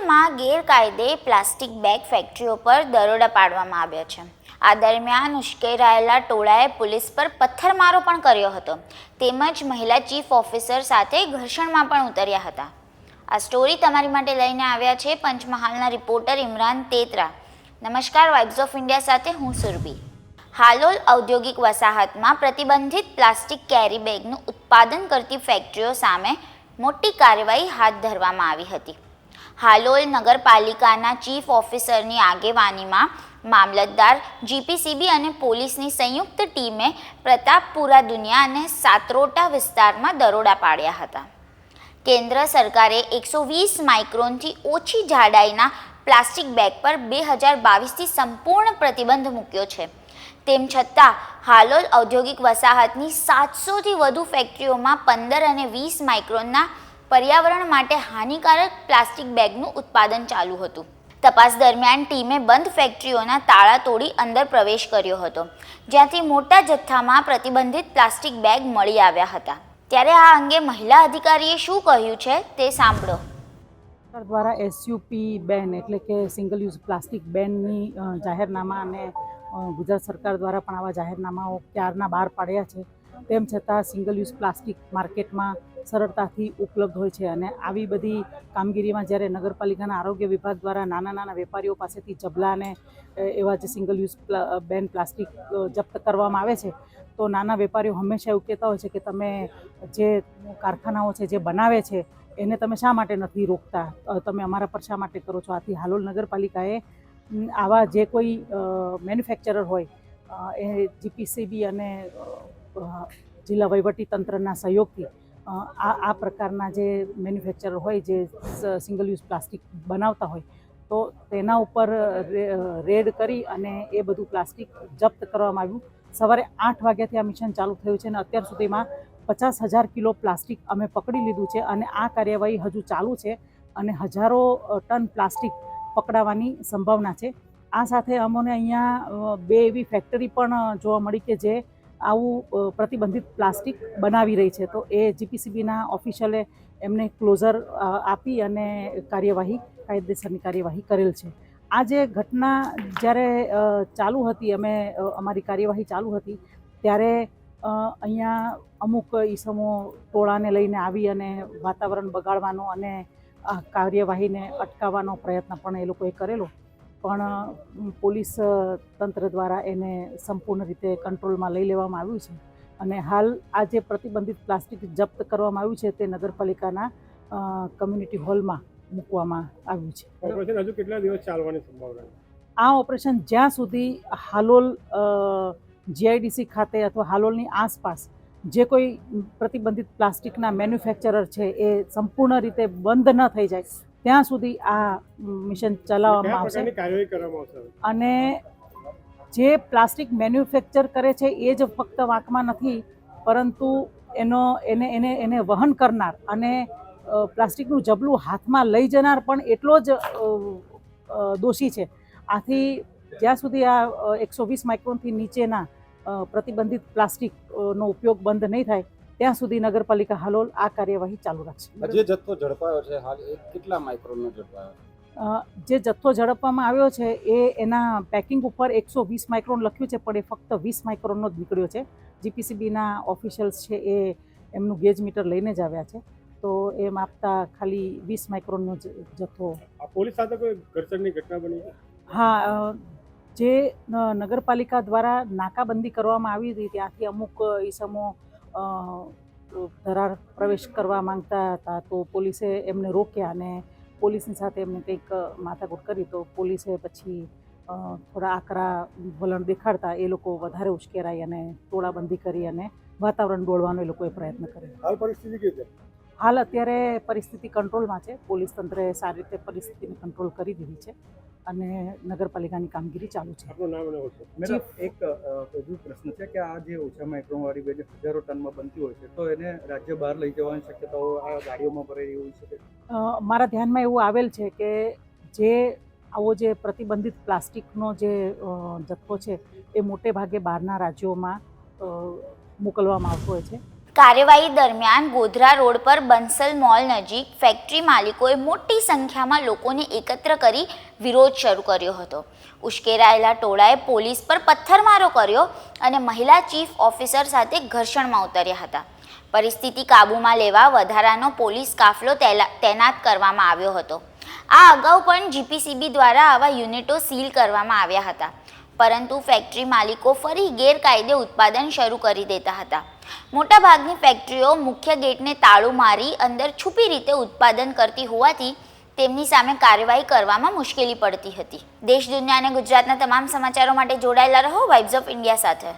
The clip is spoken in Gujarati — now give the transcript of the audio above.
હાલોલમાં ગેરકાયદે પ્લાસ્ટિક બેગ ફેક્ટરીઓ પર દરોડા પાડવામાં આવ્યા છે। આ દરમિયાન ઉશ્કેરાયેલા ટોળાએ પોલીસ પર પથ્થરમારો પણ કર્યો હતો તેમજ મહિલા ચીફ ઓફિસર સાથે ઘર્ષણમાં પણ ઉતર્યા હતા। આ સ્ટોરી તમારી માટે લઈને આવ્યા છે પંચમહાલના રિપોર્ટર ઇમરાન તેતરા। નમસ્કાર, વાઇબ્સ ઓફ ઇન્ડિયા સાથે હું સુરભી। હાલોલ ઔદ્યોગિક વસાહતમાં પ્રતિબંધિત પ્લાસ્ટિક કેરી બેગનું ઉત્પાદન કરતી ફેક્ટરીઓ સામે મોટી કાર્યવાહી હાથ ધરવામાં આવી હતી। હાલોલ નગરપાલિકાના ચીફ ઓફિસરની આગેવાનીમાં મામલતદાર, જીપીસીબી અને પોલીસની સંયુક્ત ટીમે પ્રતાપપુરા દુનિયા અને સાતરોટા વિસ્તારમાં દરોડા પાડ્યા હતા। કેન્દ્ર સરકારે 120 માઇક્રોનથી ઓછી જાડાઈના પ્લાસ્ટિક બેગ પર 2022થી સંપૂર્ણ પ્રતિબંધ મૂક્યો છે। તેમ છતાં હાલોલ ઔદ્યોગિક વસાહતની 700થી વધુ ફેક્ટરીઓમાં 15 અને 20 માઇક્રોનના પર્યાવરણ માટે હાનિકારક પ્લાસ્ટિક બેગનું ઉત્પાદન ચાલુ હતું। તપાસ દરમિયાન ટીમે બંધ ફેક્ટરીઓના તાળા તોડી અંદર પ્રવેશ કર્યો હતો, જ્યાંથી મોટા જથ્થામાં પ્રતિબંધિત પ્લાસ્ટિક બેગ મળી આવ્યા હતા। ત્યારે આ અંગે મહિલા અધિકારીએ શું કહ્યું છે તે સાંભળો। સરકાર દ્વારા એસયુપી બેન એટલે કે સિંગલ યુઝ પ્લાસ્ટિક બેનની જાહેરનામા અને ગુજરાત સરકાર દ્વારા પણ આવા જાહેરનામાઓ ક્યારના બહાર પાડ્યા છે। તેમ છતાં સિંગલ યુઝ પ્લાસ્ટિક માર્કેટમાં સરળતાથી ઉપલબ્ધ હોય છે અને આવી બધી કામગીરીમાં જ્યારે નગરપાલિકાના આરોગ્ય વિભાગ દ્વારા નાના નાના વેપારીઓ પાસેથી જબલા અને એવા જે સિંગલ યુઝ બેન પ્લાસ્ટિક જપ્ત કરવામાં આવે છે તો નાના વેપારીઓ હંમેશા એવું કહેતા હોય છે કે તમે જે કારખાનાઓ છે જે બનાવે છે એને તમે શા માટે નથી રોકતા, તમે અમારા પર શા માટે કરો છો। આથી હાલોલ નગરપાલિકાએ આવા જે કોઈ મેન્યુફેક્ચરર હોય એ જીપીસીબી અને જિલ્લા વહીવટી તંત્રના સહયોગથી આ પ્રકારના જે મેન્યુફેક્ચરર હોય જે સિંગલ યુઝ પ્લાસ્ટિક બનાવતા હોય તો તેના ઉપર રેડ કરી અને એ બધું પ્લાસ્ટિક જપ્ત કરવામાં આવ્યું। સવારે 8 વાગ્યાથી આ મિશન ચાલુ થયું છે અને અત્યાર સુધીમાં 50,000 કિલો પ્લાસ્ટિક અમે પકડી લીધું છે અને આ કાર્યવાહી હજુ ચાલુ છે અને હજારો ટન પ્લાસ્ટિક પકડાવાની સંભાવના છે। આ સાથે અમને અહીંયા 2 એવી ફેક્ટરી પણ જોવા મળી કે જે આવું પ્રતિબંધિત પ્લાસ્ટિક બનાવી રહી છે, તો એ જીપીસીબીના ઓફિશિયલે એમને ક્લોઝર આપી અને કાયદેસરની કાર્યવાહી કરેલ છે। આ જે ઘટના જ્યારે ચાલુ હતી, અમારી કાર્યવાહી ચાલુ હતી ત્યારે અહીંયા અમુક ઈસમો ટોળાને લઈને આવી અને વાતાવરણ બગાડવાનો અને કાર્યવાહીને અટકાવવાનો પ્રયત્ન પણ એ લોકોએ કરેલો, પણ પોલીસ તંત્ર દ્વારા એને સંપૂર્ણ રીતે કંટ્રોલમાં લઈ લેવામાં આવ્યું છે અને હાલ આ જે પ્રતિબંધિત પ્લાસ્ટિક જપ્ત કરવામાં આવ્યું છે તે નગરપાલિકાના કમ્યુનિટી હોલમાં મૂકવામાં આવ્યું છે। ઓપરેશન હજુ કેટલા દિવસ ચાલવાની સંભાવના? આ ઓપરેશન જ્યાં સુધી હાલોલ જીઆઈડીસી ખાતે અથવા હાલોલની આસપાસ જે કોઈ પ્રતિબંધિત પ્લાસ્ટિકના મેન્યુફેક્ચરર છે એ સંપૂર્ણ રીતે બંધ ન થઈ જાય ત્યાં સુધી આ મિશન ચલાવવામાં આવશે। અને જે પ્લાસ્ટિક મેન્યુફેક્ચર કરે છે એ જ ફક્ત વાંકમાં નથી, પરંતુ એને વહન કરનાર અને પ્લાસ્ટિકનું જબલું હાથમાં લઈ જનાર પણ એટલો જ દોષી છે। આથી જ્યાં સુધી આ 120 માઇક્રોનથી નીચેના પ્રતિબંધિત પ્લાસ્ટિકનો ઉપયોગ બંધ નહીં થાય ત્યાં સુધી નગરપાલિકા હાલોલ આ કાર્યવાહી ચાલુ રાખશે। જે જથ્થો ઝડપાયો છે હાલ એ કેટલા માઇક્રોનનો ઝડપાયો? જે જથ્થો ઝડપવામાં આવ્યો છે એના પેકિંગ ઉપર 120 માઇક્રોન લખ્યું છે, પણ એ ફક્ત 20 માઇક્રોનનો જ નીકળ્યો છે। જીપીસીબીના ઓફિશિયલ્સ છે એ એમનું ગેજ મીટર લઈને જ આવ્યા છે, તો એ માપતા ખાલી 20 માઇક્રોનનો જથ્થો। પોલીસ સાથે કોઈ ઘર્ષણની ઘટના બની? હા, જે નગરપાલિકા દ્વારા નાકાબંધી કરવામાં આવી હતી ત્યાંથી અમુક ઈસમો ધરાર પ્રવેશ કરવા માંગતા હતા, તો પોલીસે એમને રોક્યા અને પોલીસની સાથે એમને કંઈક માથાકૂટ કરી, તો પોલીસે પછી થોડા આકરા વલણ દેખાડતા એ લોકો વધારે ઉશ્કેરાઈ અને ટોળાબંધી કરી અને વાતાવરણ દોડવાનો એ લોકોએ પ્રયત્ન કર્યો। હાલ પરિસ્થિતિ કેવી છે? હાલ અત્યારે પરિસ્થિતિ કંટ્રોલમાં છે। પોલીસ તંત્રએ સારી રીતે પરિસ્થિતિને કંટ્રોલ કરી દીધી છે અને નગરપાલિકાની કામગીરી ચાલુ છે। આપનું નામ અને હોદ્દો? મેડમ, એક વધુ પ્રશ્ન છે કે આ જે ઓછા માઇક્રોનવાળી બેગ હજારો ટનમાં બનતી હોય છે, તો એને રાજ્ય બહાર લઈ જવાની શક્યતાઓ આ ગાડીઓમાં ભરાઈ રહી હોય છે? મારા ધ્યાનમાં એવું આવેલ છે કે આવો જે પ્રતિબંધિત પ્લાસ્ટિકનો જે જથ્થો છે એ મોટે ભાગે બહારના રાજ્યોમાં મોકલવામાં આવતો હોય છે। કાર્યવાહી દરમિયાન ગોધરા રોડ પર બંસલ મોલ નજીક ફેક્ટરી માલિકોએ મોટી સંખ્યામાં લોકોને એકત્ર કરી વિરોધ શરૂ કર્યો હતો. ઉશ્કેરાયેલા ટોળાએ પોલીસ પર પથ્થરમારો કર્યો અને મહિલા ચીફ ઓફિસર સાથે ઘર્ષણમાં ઉતર્યા હતા. પરિસ્થિતિ કાબૂમાં લેવા વધારાનો પોલીસ કાફલો તૈનાત કરવામાં આવ્યો હતો. આ અગાઉ પણ જીપીસીબી દ્વારા આવા યુનિટો સીલ કરવામાં આવ્યા હતા, પરંતુ ફેક્ટરી માલિકો ફરી ગેરકાયદે ઉત્પાદન શરૂ કરી દેતા હતા. મોટાભાગની ફેક્ટરીઓ મુખ્ય ગેટને તાળું મારી અંદર છુપી રીતે ઉત્પાદન કરતી હોવાથી તેમની સામે કાર્યવાહી કરવામાં મુશ્કેલી પડતી હતી. દેશ, દુનિયા અને ગુજરાતના તમામ સમાચારો માટે જોડાયેલા રહો વાઇબ્સ ઓફ ઇન્ડિયા સાથે.